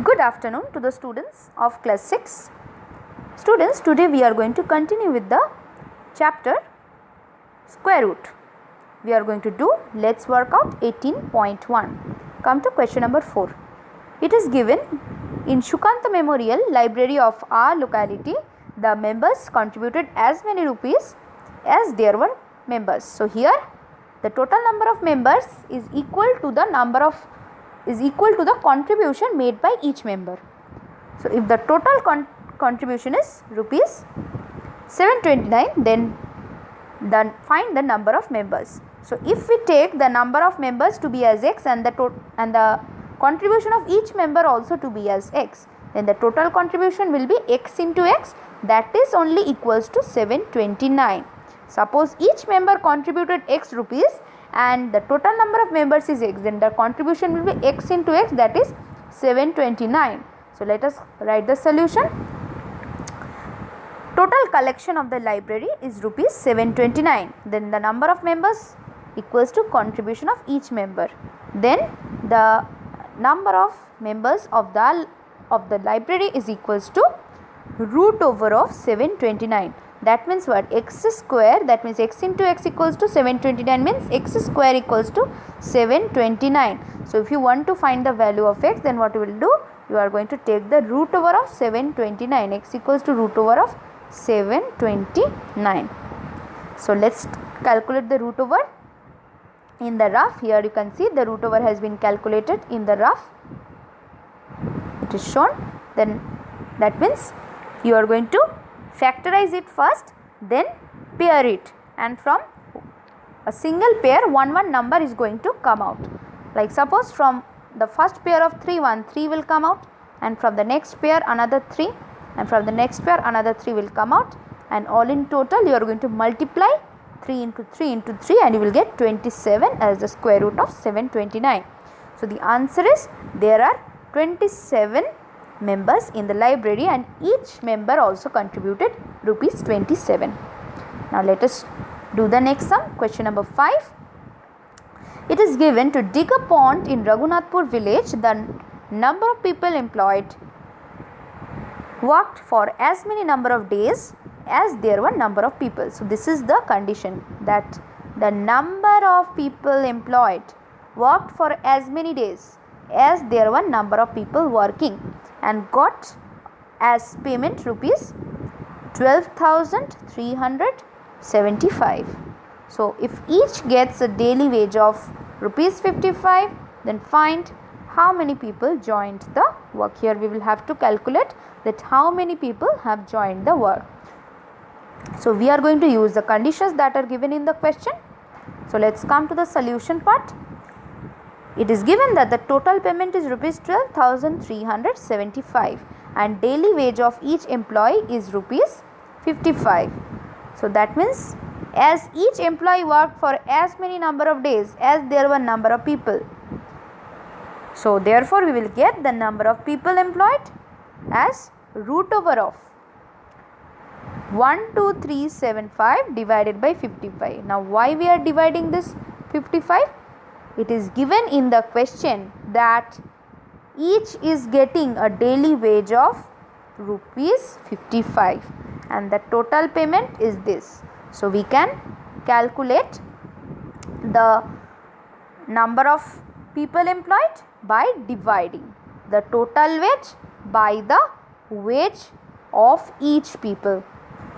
Good afternoon to the students of class 6. Students, today we are going to continue with the chapter square root. We are going to do let's work out 18.1. Come to question number 4. It is given in Shukanta Memorial Library of our locality, the members contributed as many rupees as there were members. So here the total number of members is equal to the contribution made by each member. So if the total contribution is rupees 729, then find the number of members. So if we take the number of members to be as x and the contribution of each member also to be as x, then the total contribution will be x into x, that is only equals to 729. Suppose each member contributed x rupees and the total number of members is x, then the contribution will be x into x, that is 729. So let us write the solution. Total collection of the library is rupees 729. Then the number of members equals to contribution of each member. Then the number of members of the library is equals to root over of 729. That means what? X square, that means x into x equals to 729, means x square equals to 729. So if you want to find the value of x, then what you will do? You are going to take the root over of 729. X equals to root over of 729. So let's calculate the root over in the rough. Here you can see the root over has been calculated in the rough. It is shown. Then that means you are going to factorize it first, then pair it, and from a single pair one number is going to come out. Like suppose from the first pair of 3 will come out, and from the next pair another 3, and from the next pair another 3 will come out, and all in total you are going to multiply 3 into 3 into 3 and you will get 27 as the square root of 729. So the answer is there are 27 members in the library and each member also contributed rupees 27. Now let us do the next sum. Question number 5. It is given to dig a pond in Raghunathpur village. The number of people employed worked for as many number of days as there were number of people. So this is the condition, that the number of people employed worked for as many days as there were number of people working and got as payment rupees 12,375. So if each gets a daily wage of rupees 55, then find how many people joined the work. Here we will have to calculate that how many people have joined the work. So we are going to use the conditions that are given in the question. So let's come to the solution part. It is given that the total payment is rupees 12,375 and daily wage of each employee is rupees 55. So that means as each employee worked for as many number of days as there were number of people. So therefore we will get the number of people employed as root over of 12375 divided by 55. Now why we are dividing this 55? It is given in the question that each is getting a daily wage of rupees 55 and the total payment is this. So we can calculate the number of people employed by dividing the total wage by the wage of each people.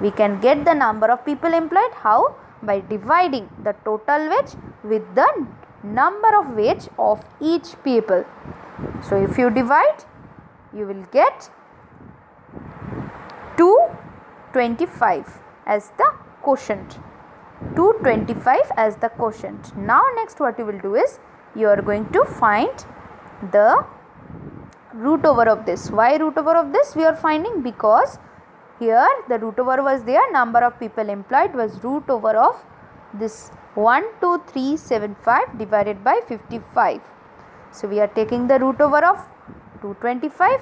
We can get the number of people employed how? By dividing the total wage with the number of wage of each people. So if you divide, you will get 225 as the quotient. 225 as the quotient. Now next what you will do is you are going to find the root over of this. Why root over of this we are finding? Because here the root over was there, number of people employed was root over of this 12375 divided by 55. So we are taking the root over of 225.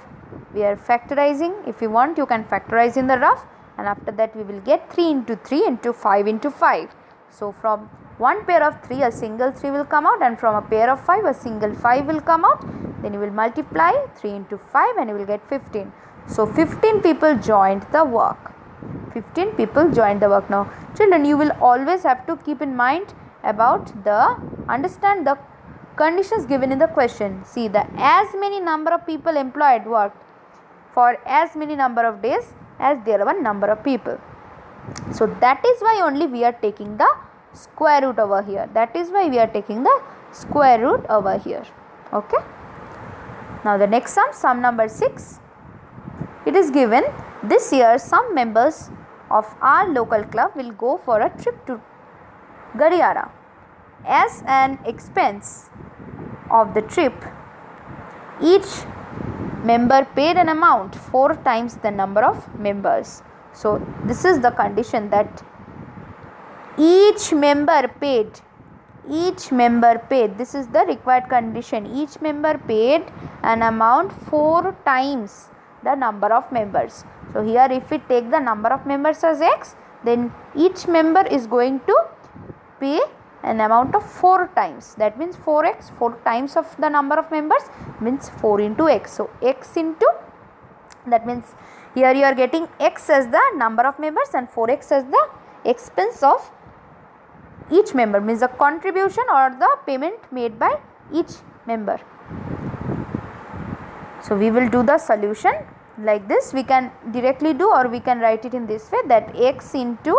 We are factorizing. If you want, you can factorize in the rough, and after that we will get 3 into 3 into 5 into 5. So from one pair of 3 a single 3 will come out, and from a pair of 5 a single 5 will come out. Then you will multiply 3 into 5 and you will get 15. So 15 people joined the work. 15 people joined the work. Now children, you will always have to keep in mind about understand the conditions given in the question. See, the as many number of people employed worked for as many number of days as there were number of people. So that is why only we are taking the square root over here. That is why we are taking the square root over here. Okay. Now the next sum number 6. It is given, this year some members of our local club will go for a trip to Gadiara. As an expense of the trip, each member paid an amount 4 times the number of members. So this is the condition, that each member paid, this is the required condition, each member paid an amount 4 times the number of members. So here if we take the number of members as x, then each member is going to pay an amount of 4 times. That means 4x, 4 times of the number of members means 4 into x. So x into, that means here you are getting x as the number of members and 4x as the expense of each member, means the contribution or the payment made by each member. So we will do the solution like this. We can directly do, or we can write it in this way, that x into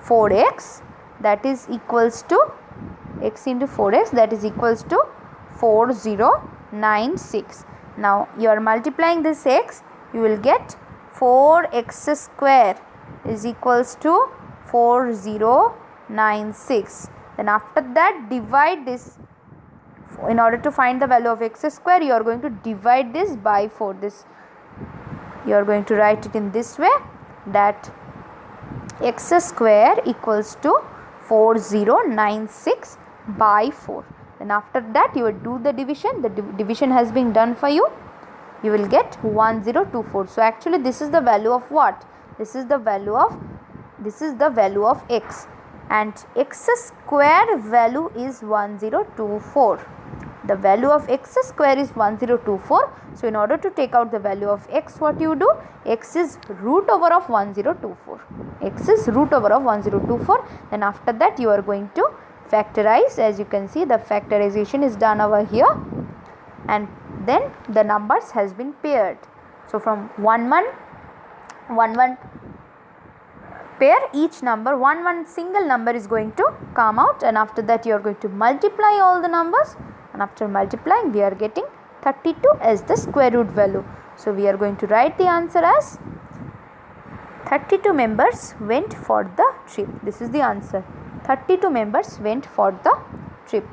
4x, that is equals to x into 4x, that is equals to 4096. Now you are multiplying this x, you will get 4x square is equals to 4096. Then after that divide this. In order to find the value of x square, you are going to divide this by 4. This you are going to write it in this way, that x square equals to 4096 by 4. Then after that you will do the division. The division has been done for you. You will get 1024. So actually this is the value of what? This is the value of x, and x square value is 1024. The value of x square is 1024. So in order to take out the value of x, what you do? X is root over of 1024. X is root over of 1024. Then after that you are going to factorize. As you can see, the factorization is done over here, and then the numbers has been paired. So from 1 1 pair, each number, one single number is going to come out, and after that you are going to multiply all the numbers, and after multiplying we are getting 32 as the square root value. So we are going to write the answer as 32 members went for the trip. This is the answer. 32 members went for the trip.